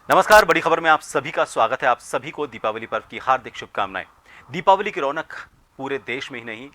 नमस्कार, बड़ी खबर में आप सभी का स्वागत है। आप सभी को दीपावली पर्व की हार्दिक शुभकामनाएं। दीपावली की रौनक पूरे देश में ही नहीं,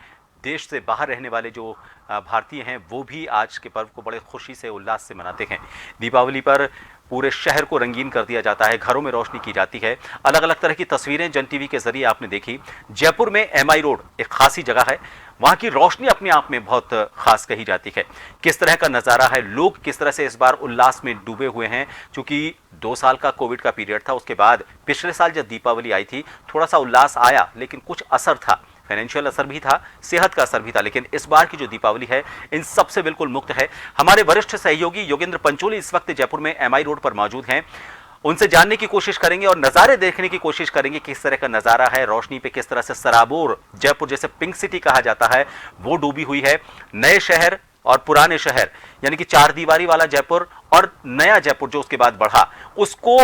देश से बाहर रहने वाले जो भारतीय हैं वो भी आज के पर्व को बड़े खुशी से उल्लास से मनाते हैं। दीपावली पर पूरे शहर को रंगीन कर दिया जाता है, घरों में रोशनी की जाती है। अलग अलग तरह की तस्वीरें जन टीवी के जरिए आपने देखी। जयपुर में एमआई रोड एक खासी जगह है, वहां की रोशनी अपने आप में बहुत खास कही जाती है। किस तरह का नजारा है, लोग किस तरह से इस बार उल्लास में डूबे हुए हैं। चूंकि 2 साल का कोविड का पीरियड था, उसके बाद पिछले साल जब दीपावली आई थी थोड़ा सा उल्लास आया, लेकिन कुछ असर था, फाइनेंशियल असर भी था, सेहत का असर भी था। लेकिन इस बार की जो दीपावली है इन सबसे बिल्कुल मुक्त है। हमारे वरिष्ठ सहयोगी योगेंद्र पंचोली इस वक्त जयपुर में एमआई रोड पर मौजूद हैं। उनसे जानने की कोशिश करेंगे और नज़ारे देखने की कोशिश करेंगे, किस तरह का नज़ारा है, रोशनी पे किस तरह से सराबोर जयपुर, जैसे पिंक सिटी कहा जाता है, वो डूबी हुई है। नए शहर और पुराने शहर यानी कि 4 दीवारी वाला जयपुर और नया जयपुर जो उसके बाद बढ़ा, उसको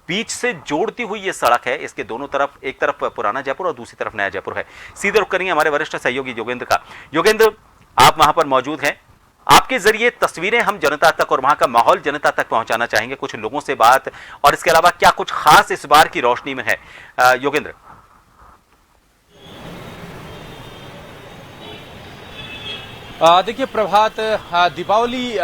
बीच से जोड़ती हुई ये सड़क है। इसके दोनों तरफ, एक तरफ पुराना जयपुर और दूसरी तरफ नया जयपुर है। सीधे रुख करेंगे हमारे वरिष्ठ सहयोगी योगेंद्र का। योगेंद्र, आप वहां पर मौजूद हैं, आपके जरिए तस्वीरें हम जनता तक और वहां का माहौल जनता तक पहुंचाना चाहेंगे, कुछ लोगों से बात, और इसके अलावा क्या कुछ खास इस बार की रोशनी में है। योगेंद्र। देखिए प्रभात, दीपावली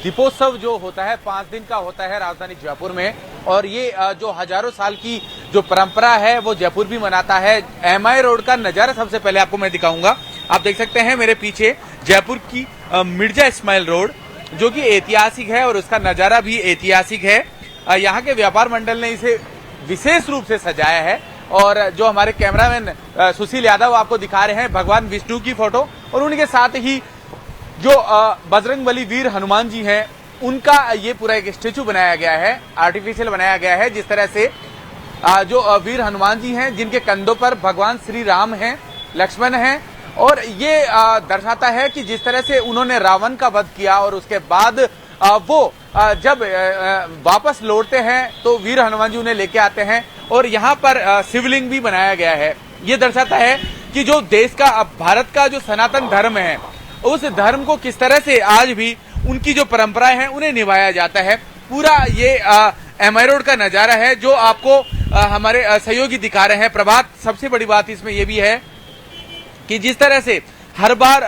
दीपोत्सव जो होता है 5 दिन का होता है राजधानी जयपुर में, और ये जो हजारों साल की जो परंपरा है वो जयपुर भी मनाता है। एमआई रोड का नजारा सबसे पहले आपको मैं दिखाऊंगा। आप देख सकते हैं मेरे पीछे जयपुर की मिर्जा इस्माइल रोड, जो कि ऐतिहासिक है और उसका नजारा भी ऐतिहासिक है। यहाँ के व्यापार मंडल ने इसे विशेष रूप से सजाया है, और जो हमारे कैमरामैन सुशील यादव आपको दिखा रहे हैं भगवान विष्णु की फोटो, और उनके साथ ही जो बजरंगबली वीर हनुमान जी हैं उनका ये पूरा एक स्टेचू बनाया गया है, आर्टिफिशियल बनाया गया है। जिस तरह से जो वीर हनुमान जी हैं जिनके कंधों पर भगवान श्री राम हैं, लक्ष्मण हैं, और ये दर्शाता है कि जिस तरह से उन्होंने रावण का वध किया और उसके बाद वो जब वापस लौटते हैं तो वीर हनुमान जी उन्हें लेके आते हैं, और यहाँ पर शिवलिंग भी बनाया गया है। ये दर्शाता है कि जो देश का, भारत का जो सनातन धर्म है, उस धर्म को किस तरह से आज भी उनकी जो परंपराएं हैं उन्हें निभाया जाता है। पूरा ये एमआई रोड का नजारा है जो आपको हमारे सहयोगी दिखा रहे हैं। प्रभात, सबसे बड़ी बात इसमें यह भी है कि जिस तरह से हर बार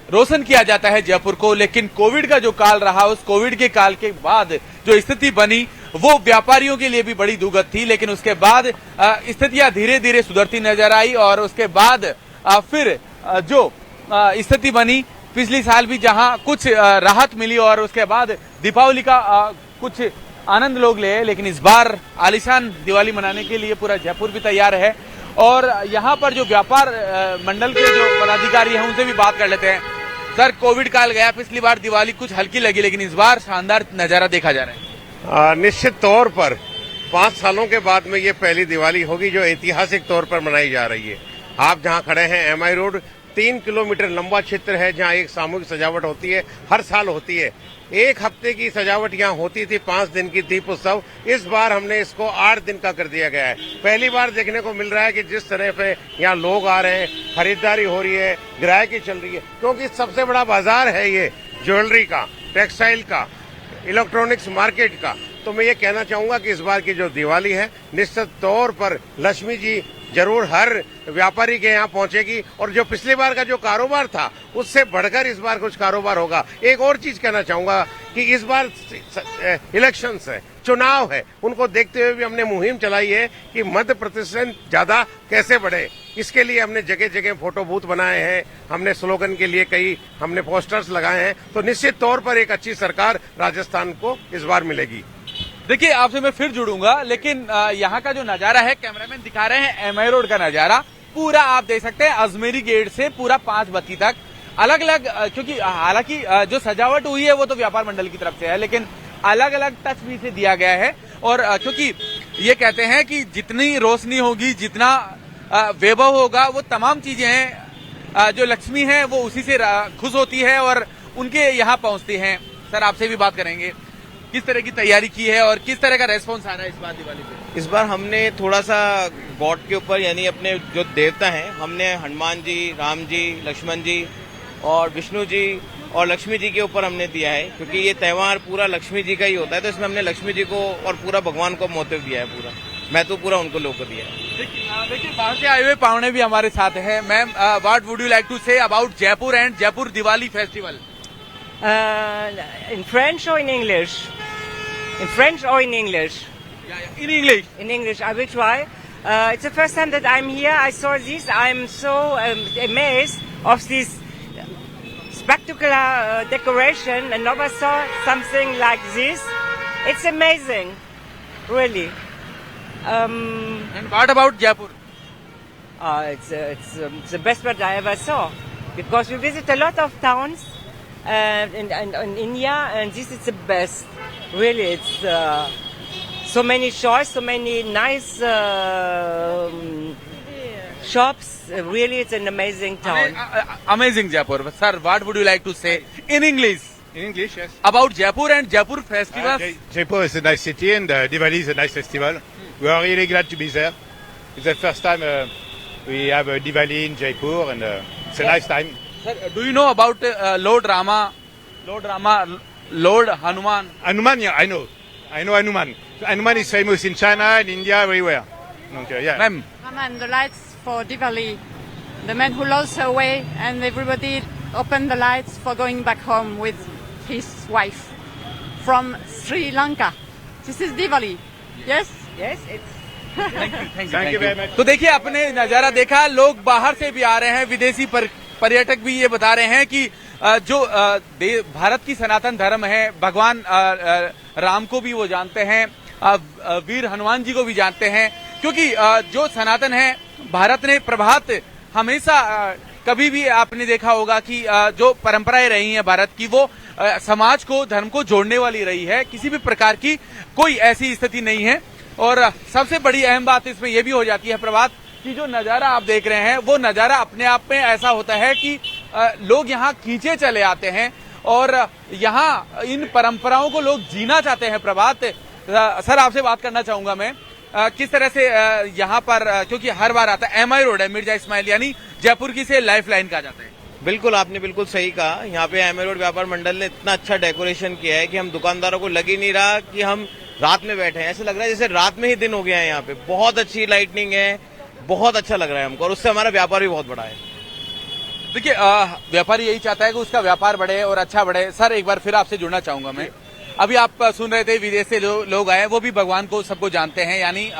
रोशन किया जाता है जयपुर को, लेकिन कोविड का जो काल रहा, उस कोविड के काल के बाद जो स्थिति बनी वो व्यापारियों के लिए भी बड़ी दुर्गत थी। लेकिन उसके बाद स्थितियां धीरे धीरे सुधरती नजर आई, और उसके बाद फिर जो स्थिति बनी पिछली साल भी, जहां कुछ राहत मिली और उसके बाद दीपावली का कुछ आनंद लोग ले। लेकिन इस बार आलीशान दिवाली मनाने के लिए पूरा जयपुर भी तैयार है, और यहाँ पर जो व्यापार मंडल के जो पदाधिकारी हैं उनसे भी बात कर लेते हैं। सर, कोविड काल गया, पिछली बार दिवाली कुछ हल्की लगी, लेकिन इस बार शानदार नजारा देखा जा रहा है। निश्चित तौर पर 5 सालों के बाद में ये पहली दिवाली होगी जो ऐतिहासिक तौर पर मनाई जा रही है। आप जहाँ खड़े हैं एमआई रोड 3 किलोमीटर लंबा क्षेत्र है जहाँ एक सामूहिक सजावट होती है, हर साल होती है। 1 हफ्ते की सजावट यहाँ होती थी, 5 दिन की दीप उत्सव, इस बार हमने इसको 8 दिन का कर दिया गया है। पहली बार देखने को मिल रहा है कि जिस तरह पे यहाँ लोग आ रहे हैं, खरीदारी हो रही है, ग्राहकी चल रही है, क्योंकि सबसे बड़ा बाजार है ये ज्वेलरी का, टेक्सटाइल का, इलेक्ट्रॉनिक्स मार्केट का। तो मैं ये कहना चाहूंगा कि इस बार की जो दिवाली है निश्चित तौर पर लक्ष्मी जी जरूर हर व्यापारी के यहाँ पहुंचेगी, और जो पिछली बार का जो कारोबार था उससे बढ़कर इस बार कुछ कारोबार होगा। एक और चीज कहना चाहूंगा कि इस बार इलेक्शंस है, चुनाव है, उनको देखते हुए भी हमने मुहिम चलाई है कि मध्य प्रतिशत ज्यादा कैसे बढ़े। इसके लिए हमने जगह जगह फोटो बूथ बनाए हैं, हमने स्लोगन के लिए कई हमने पोस्टर्स लगाए हैं। तो निश्चित तौर पर एक अच्छी सरकार राजस्थान को इस बार मिलेगी। देखिए, आपसे मैं फिर जुड़ूंगा, लेकिन यहाँ का जो नजारा है, कैमरामैन दिखा रहे हैं एमआई रोड का नजारा, पूरा आप देख सकते हैं अजमेरी गेट से पूरा 5 बत्ती तक अलग अलग, क्योंकि हालांकि जो सजावट हुई है वो तो व्यापार मंडल की तरफ से है, लेकिन अलग अलग टच भी इसे दिया गया है। और क्योंकि ये कहते हैं कि जितनी रोशनी होगी, जितना वैभव होगा, वो तमाम चीजें हैं जो लक्ष्मी है वो उसी से खुश होती है और उनके यहाँ पहुंचती हैं। सर, आपसे भी बात करेंगे, किस तरह की तैयारी की है और किस तरह का रेस्पॉन्स आ रहा है इस बार दिवाली पे? इस बार हमने थोड़ा सा गॉड के ऊपर, यानी अपने जो देवता हैं, हमने हनुमान जी, राम जी, लक्ष्मण जी और विष्णु जी और लक्ष्मी जी के ऊपर हमने दिया है, क्योंकि ये त्यौहार पूरा लक्ष्मी जी का ही होता है, तो इसमें हमने लक्ष्मी जी को और पूरा भगवान को मोटिव दिया है, पूरा मैं तो पूरा उनको लोग को दिया है। देखिए बाहर से आए हुए पाहुणे भी हमारे साथ हैं। Ma'am, what would you like to say about Jaipur and Jaipur Diwali festival? In French or in English? In French or in English? In English. In English, I will try. It's the first time that I'm here. I saw this. I'm so amazed of this spectacular decoration, and never saw something like this. It's amazing, really. And what about Jaipur? It's the best that I ever saw, because we visit a lot of towns in India, and this is the best. Really, it's so many shops, so many nice shops. Really, it's an amazing town. Amazing Jaipur. Sir, what would you like to say in English In English, yes. about Jaipur and Jaipur festivals? Jaipur is a nice city and Diwali is a nice festival. We are really glad to be there. It's the first time we have a Diwali in Jaipur and it's a nice time. Sir, do you know about Lord Rama, Lord Hanuman? Hanuman, yeah, I know Hanuman. Hanuman is famous in China and India, everywhere. Okay, yeah. Ma'am, Hanuman, the lights for Diwali. The man who lost her way, and everybody opened the lights for going back home with his wife from Sri Lanka. This is Diwali. Yes? Yes, it's Thank you very much. तो देखिए आपने नजारा देखा, लोग बाहर से भी आ रहे हैं, विदेशी पर्यटक भी ये बता रहे हैं कि जो भारत की सनातन धर्म है, भगवान राम को भी वो जानते हैं, वीर हनुमान जी को भी जानते हैं, क्योंकि जो सनातन है, भारत ने प्रभात हमेशा कभी भी आपने देखा होगा कि जो परंपराएं रही हैं भारत की, वो समाज को, धर्म को जोड़ने वाली रही है। किसी भी प्रकार की कोई ऐसी स्थिति नहीं है। और सबसे बड़ी अहम बात इसमें यह भी हो जाती है प्रभात कि जो नजारा आप देख रहे हैं, वो नजारा अपने आप में ऐसा होता है कि लोग यहाँ खींचे चले आते हैं और यहाँ इन परंपराओं को लोग जीना चाहते हैं। प्रभात सर, आपसे बात करना चाहूंगा मैं, किस तरह से यहाँ पर, क्योंकि हर बार आता है, MI रोड है, मिर्जा इस्माइल, यानी जयपुर की से लाइफलाइन कहा जाता है। बिल्कुल, आपने बिल्कुल सही कहा। यहाँ पे एमए रोड व्यापार मंडल ने इतना अच्छा डेकोरेशन किया है कि हम दुकानदारों को लग ही नहीं रहा कि हम रात में बैठे हैं। ऐसे लग रहा है जैसे रात में ही दिन हो गया है। यहाँ पे बहुत अच्छी लाइटनिंग है, बहुत अच्छा लग रहा है हमको, और उससे हमारा व्यापार भी बहुत बड़ा है। देखिए, व्यापारी यही चाहता है कि उसका व्यापार बढ़े और अच्छा बढ़े। सर, एक बार फिर आपसे जुड़ना चाहूंगा मैं। अभी आप सुन रहे थे, विदेश से लोग आए, वो भी भगवान को सबको जानते हैं, यानी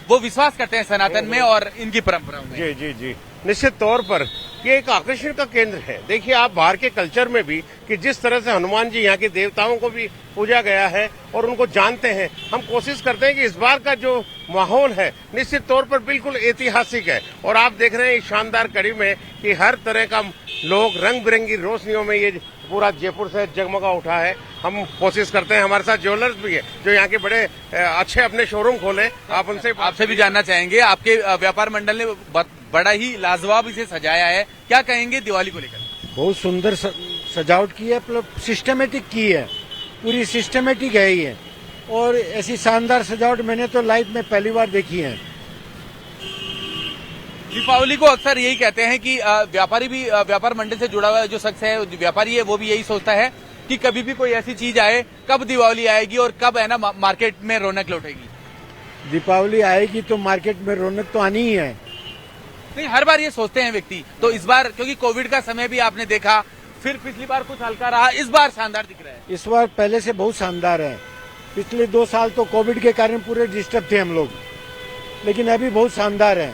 वो विश्वास करते हैं सनातन में और इनकी परंपराओं में। जी जी जी, निश्चित तौर पर ये एक आकर्षण का केंद्र है। देखिए आप बाहर के कल्चर में भी कि जिस तरह से हनुमान जी यहाँ के देवताओं को भी पूजा गया है और उनको जानते हैं, हम कोशिश करते हैं कि इस बार का जो माहौल है निश्चित तौर पर बिल्कुल ऐतिहासिक है। और आप देख रहे हैं इस शानदार कड़ी में कि हर तरह का लोग रंग बिरंगी रोशनियों में ये पूरा जयपुर से जगमगा उठा है। हम कोशिश करते हैं, हमारे साथ ज्वेलर्स भी है जो यहाँ के बड़े अच्छे अपने शोरूम खोले। आप उनसे आपसे भी जानना चाहेंगे, आपके व्यापार मंडल ने बड़ा ही लाजवाब इसे सजाया है, क्या कहेंगे दिवाली को लेकर? बहुत सुंदर सजावट की है, मतलब सिस्टमेटिक की है, पूरी सिस्टमेटिक है ये, और ऐसी शानदार सजावट मैंने तो लाइफ में पहली बार देखी है। दीपावली को अक्सर यही कहते हैं कि व्यापारी भी, व्यापार मंडल से जुड़ा हुआ जो शख्स है, व्यापारी है, वो भी यही सोचता है कि कभी भी कोई ऐसी चीज आए, कब दिवाली आएगी और कब है ना मार्केट में रौनक लौटेगी। दीपावली आएगी तो मार्केट में रौनक तो आनी ही है। नहीं, हर बार ये सोचते हैं व्यक्ति, तो इस बार क्योंकि कोविड का समय भी आपने देखा, फिर पिछली बार कुछ हल्का रहा, इस बार शानदार दिख रहा है। इस बार पहले से बहुत शानदार है। पिछले 2 साल तो कोविड के कारण पूरे डिस्टर्ब थे हम लोग, लेकिन अभी बहुत शानदार है।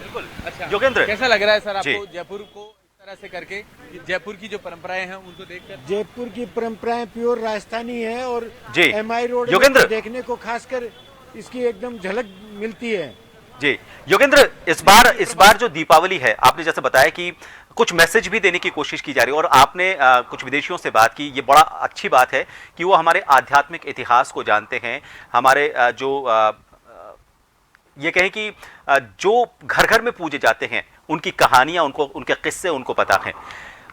बिल्कुल। अच्छा, योगेंद्र, कैसा लग रहा है सर आपको जयपुर को इस तरह से करके, जयपुर की जो परंपराएं हैं उनको देखकर? जयपुर की परंपराएं प्योर राजस्थानी है और जी, MI रोड योगेंद्र देखने को खासकर इसकी एकदम झलक मिलती है। जी योगेंद्र, इस बार जो दीपावली है, आपने जैसे बताया कि कुछ मैसेज भी देने की कोशिश की जा रही है, और आपने कुछ विदेशियों से बात की। ये बड़ा अच्छी बात है कि वो हमारे आध्यात्मिक इतिहास को जानते हैं, हमारे ये कहें कि जो घर घर में पूजे जाते हैं, उनकी कहानियां, उनके किस्से उनको पता हैं।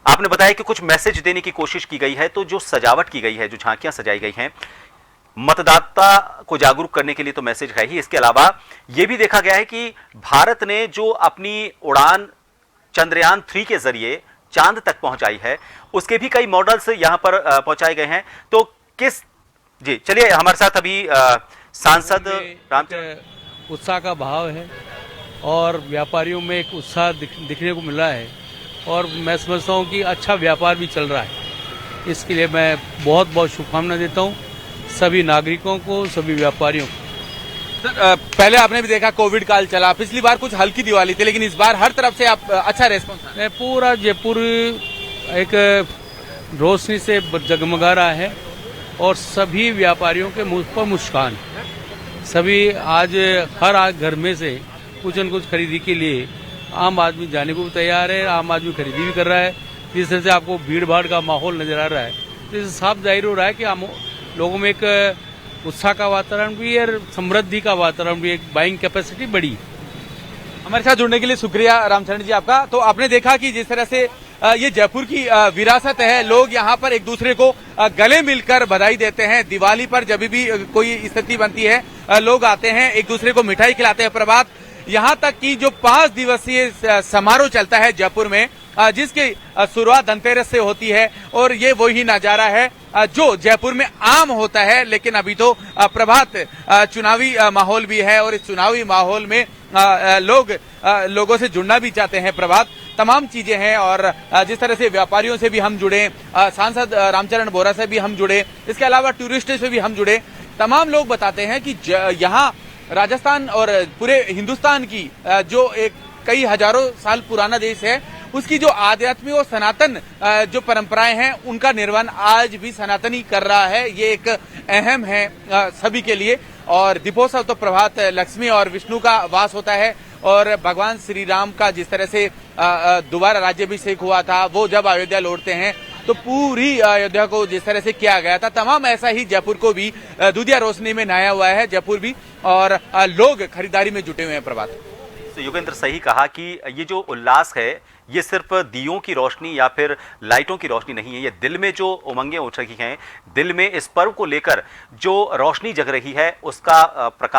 आपने बताया कि कुछ मैसेज देने की कोशिश की गई है, तो जो सजावट की गई है, जो झांकियां सजाई गई हैं, मतदाता को जागरूक करने के लिए तो मैसेज है ही। इसके अलावा यह भी देखा गया है कि भारत ने जो अपनी उड़ान चंद्रयान 3 के जरिए चांद तक पहुंचाई है, उसके भी कई मॉडल्स यहां पर पहुंचाए गए हैं। तो किस जी चलिए, हमारे साथ अभी सांसद रामचंद्र। उत्साह का भाव है और व्यापारियों में एक उत्साह दिखने को मिल रहा है और मैं समझता हूँ कि अच्छा व्यापार भी चल रहा है। इसके लिए मैं बहुत बहुत शुभकामनाएं देता हूँ सभी नागरिकों को, सभी व्यापारियों को। पहले आपने भी देखा कोविड काल चला, पिछली बार कुछ हल्की दिवाली थी, लेकिन इस बार हर तरफ से आप अच्छा रेस्पॉन्स। पूरा जयपुर एक रोशनी से जगमगा रहा है और सभी व्यापारियों के मुंह पर मुस्कान। सभी आज हर घर में से कुछ न कुछ खरीदी के लिए आम आदमी जाने को भी तैयार है, आम आदमी खरीदी भी कर रहा है। जिस तरह से आपको भीड़ भाड़ का माहौल नजर आ रहा है, तो इससे साफ जाहिर हो रहा है कि लोगों में एक उत्साह का वातावरण भी और समृद्धि का वातावरण भी, एक बाइंग कैपेसिटी बढ़ी। हमारे साथ जुड़ने के लिए शुक्रिया रामचरण जी आपका। तो आपने देखा कि जिस तरह से ये जयपुर की विरासत है, लोग यहाँ पर एक दूसरे को गले मिलकर बधाई देते हैं। दिवाली पर जब भी कोई स्थिति बनती है, लोग आते हैं, एक दूसरे को मिठाई खिलाते हैं। प्रभात, यहाँ तक कि जो 5 दिवसीय समारोह चलता है जयपुर में, जिसकी शुरुआत धनतेरस से होती है, और ये वही नजारा है जो जयपुर में आम होता है। लेकिन अभी तो प्रभात चुनावी माहौल भी है और इस चुनावी माहौल में लोगों से जुड़ना भी चाहते हैं। प्रभात, तमाम चीजें हैं और जिस तरह से व्यापारियों से भी हम जुड़े, सांसद रामचरण बोहरा से भी हम जुड़े, इसके अलावा टूरिस्टों से भी हम जुड़े। तमाम लोग बताते हैं कि यहाँ राजस्थान और पूरे हिंदुस्तान की जो एक कई हजारों साल पुराना देश है, उसकी जो आध्यात्मिक और सनातन जो परंपराएं हैं, उनका निर्वहन आज भी सनातनी कर रहा है। ये एक अहम है सभी के लिए। और दीपोत्सव तो प्रभात लक्ष्मी और विष्णु का वास होता है और भगवान श्री राम का जिस तरह से दोबारा राज्याभिषेक हुआ था, वो जब अयोध्या लौटते हैं तो पूरी अयोध्या को जिस तरह से किया गया था, तमाम ऐसा ही जयपुर को भी दूधिया रोशनी में नहाया हुआ है जयपुर भी, और लोग खरीदारी में जुटे हुए हैं। प्रभात, तो योगेंद्र सही कहा कि ये जो उल्लास है, ये सिर्फ दियों की रोशनी या फिर लाइटों की रोशनी नहीं है, ये दिल में जो उमंगें उठ रही हैं, दिल में इस पर्व को लेकर जो रोशनी जग रही है, उसका प्रकाश